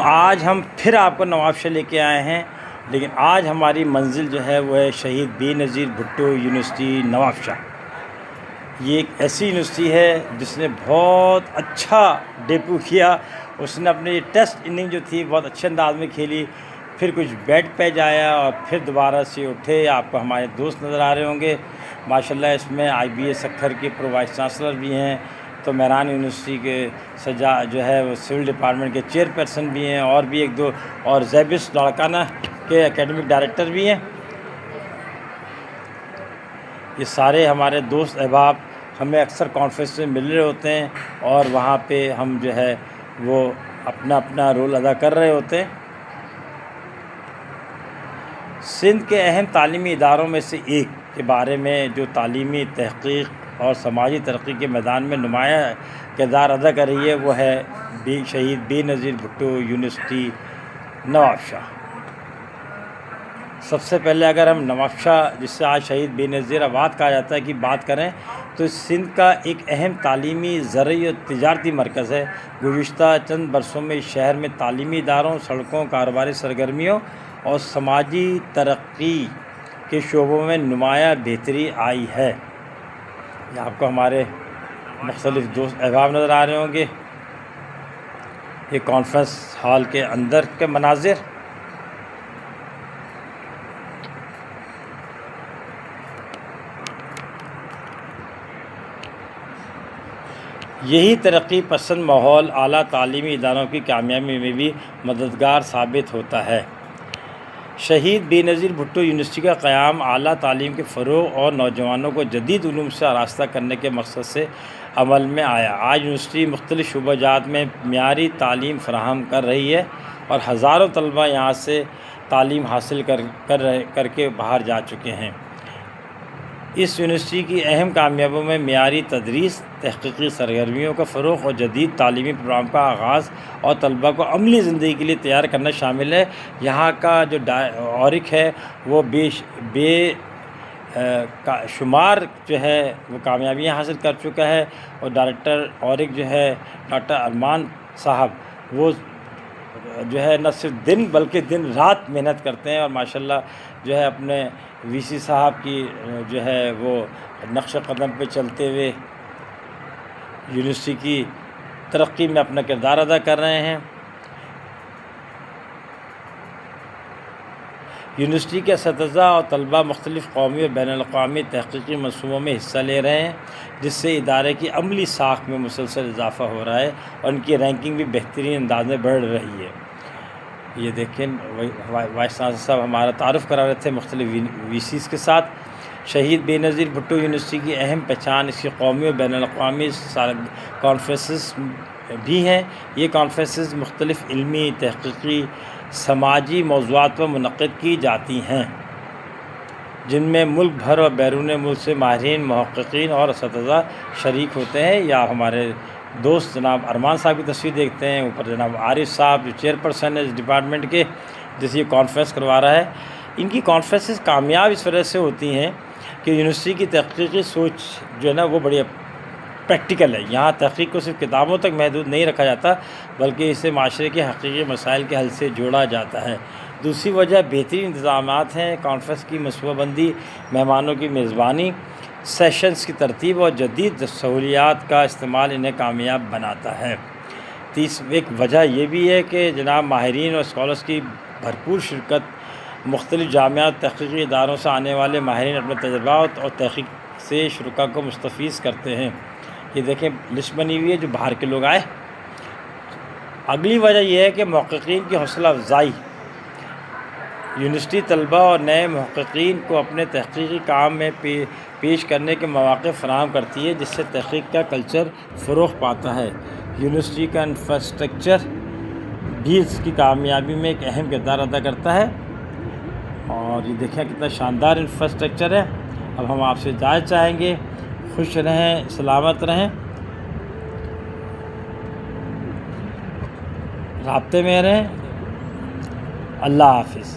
آج ہم پھر آپ کو نواب شاہ لے کے آئے ہیں، لیکن آج ہماری منزل جو ہے وہ ہے شہید بے نظیر بھٹو یونیورسٹی نواب شاہ۔ یہ ایک ایسی یونیورسٹی ہے جس نے بہت اچھا ڈیبیو کیا۔ اس نے اپنی ٹیسٹ اننگ جو تھی بہت اچھے انداز میں کھیلی، پھر کچھ بیٹ پہ جایا اور پھر دوبارہ سے اٹھے۔ آپ کو ہمارے دوست نظر آ رہے ہوں گے ماشاءاللہ، اس میں IBA سکھر کے پرو وائس چانسلر بھی ہیں، تو مہران یونیورسٹی کے جو ہے وہ سول ڈپارٹمنٹ کے چیئرپرسن بھی ہیں، اور بھی ایک دو، اور زیبس لاڑکانہ کے اکیڈمک ڈائریکٹر بھی ہیں۔ یہ سارے ہمارے دوست احباب ہمیں اکثر کانفرنس میں مل رہے ہوتے ہیں، اور وہاں پہ ہم جو ہے وہ اپنا اپنا رول ادا کر رہے ہوتے ہیں۔ سندھ کے اہم تعلیمی اداروں میں سے ایک کے بارے میں جو تعلیمی تحقیق اور سماجی ترقی کے میدان میں نمایاں کردار ادا کر رہی ہے وہ ہے شہید بے نظیر بھٹو یونیورسٹی نواب شاہ۔ سب سے پہلے اگر ہم نواب شاہ، جس سے آج شہید بے نظیر آباد کہا جاتا ہے، کی بات کریں تو سندھ کا ایک اہم تعلیمی، زرعی اور تجارتی مرکز ہے۔ گزشتہ چند برسوں میں اس شہر میں تعلیمی اداروں، سڑکوں، کاروباری سرگرمیوں اور سماجی ترقی کے شعبوں میں نمایاں بہتری آئی ہے۔ یہ آپ کو ہمارے مختلف دوست احباب نظر آ رہے ہوں گے۔ یہ کانفرنس ہال کے اندر کے مناظر۔ یہی ترقی پسند ماحول اعلیٰ تعلیمی اداروں کی کامیابی میں بھی مددگار ثابت ہوتا ہے۔ شہید بے نظیر بھٹو یونیورسٹی کا قیام اعلیٰ تعلیم کے فروغ اور نوجوانوں کو جدید علوم سے آراستہ کرنے کے مقصد سے عمل میں آیا۔ آج یونیورسٹی مختلف شعبہ جات میں معیاری تعلیم فراہم کر رہی ہے، اور ہزاروں طلباء یہاں سے تعلیم حاصل کر کے باہر جا چکے ہیں۔ اس یونیورسٹی کی اہم کامیابیوں میں معیاری تدریس، تحقیقی سرگرمیوں کا فروغ اور جدید تعلیمی پروگرام کا آغاز اور طلباء کو عملی زندگی کے لیے تیار کرنا شامل ہے۔ یہاں کا جو اورک ہے وہ بے شمار جو ہے وہ کامیابیاں حاصل کر چکا ہے، اور ڈائریکٹر اورک جو ہے ڈاکٹر ارمان صاحب، وہ جو ہے نہ صرف دن بلکہ دن رات محنت کرتے ہیں، اور ماشاءاللہ جو ہے اپنے VC صاحب کی جو ہے وہ نقش قدم پہ چلتے ہوئے یونیورسٹی کی ترقی میں اپنا کردار ادا کر رہے ہیں۔ یونیورسٹی کے اساتذہ اور طلباء مختلف قومی اور بین الاقوامی تحقیقی منصوبوں میں حصہ لے رہے ہیں، جس سے ادارے کی عملی ساخت میں مسلسل اضافہ ہو رہا ہے، اور ان کی رینکنگ بھی بہترین انداز میں بڑھ رہی ہے۔ یہ دیکھیں وائس چانسلر صاحب ہمارا تعارف کرا رہے تھے مختلف VCs کے ساتھ۔ شہید بے نظیر بھٹو یونیورسٹی کی اہم پہچان اس کی قومی اور بین الاقوامی کانفرنسز بھی ہیں۔ یہ کانفرنسز مختلف علمی، تحقیقی، سماجی موضوعات پر منعقد کی جاتی ہیں، جن میں ملک بھر اور بیرون ملک سے ماہرین، محققین اور اساتذہ شریک ہوتے ہیں۔ یا ہمارے دوست جناب ارمان صاحب کی تصویر دیکھتے ہیں، اوپر جناب عارف صاحب جو چیئرپرسن ہے اس ڈپارٹمنٹ کے، جس یہ کانفرنس کروا رہا ہے۔ ان کی کانفرنسز کامیاب اس وجہ سے ہوتی ہیں کہ یونیورسٹی کی تحقیقی سوچ جو ہے نا وہ بڑی پریکٹیکل ہے۔ یہاں تحقیق کو صرف کتابوں تک محدود نہیں رکھا جاتا، بلکہ اسے معاشرے کے حقیقی مسائل کے حل سے جوڑا جاتا ہے۔ دوسری وجہ بہترین انتظامات ہیں۔ کانفرنس کی منصوبہ بندی، مہمانوں کی میزبانی، سیشنز کی ترتیب اور جدید سہولیات کا استعمال انہیں کامیاب بناتا ہے۔ ایک وجہ یہ بھی ہے کہ جناب ماہرین اور اسکالرس کی بھرپور شرکت، مختلف جامعات، تحقیقی اداروں سے آنے والے ماہرین اپنے تجربات اور تحقیق سے شرکاء کو مستفیض کرتے ہیں۔ یہ دیکھیں لسٹ بنی ہوئی ہے جو باہر کے لوگ آئے۔ اگلی وجہ یہ ہے کہ محققین کی حوصلہ افزائی۔ یونیورسٹی طلباء اور نئے محققین کو اپنے تحقیقی کام میں پیش کرنے کے مواقع فراہم کرتی ہے، جس سے تحقیق کا کلچر فروغ پاتا ہے۔ یونیورسٹی کا انفراسٹرکچر بھی اس کی کامیابی میں ایک اہم کردار ادا کرتا ہے، اور یہ دیکھیں کتنا شاندار انفراسٹرکچر ہے۔ اب ہم آپ سے اجازت چاہیں گے، خوش رہیں، سلامت رہیں، رابطے میں رہیں۔ اللہ حافظ۔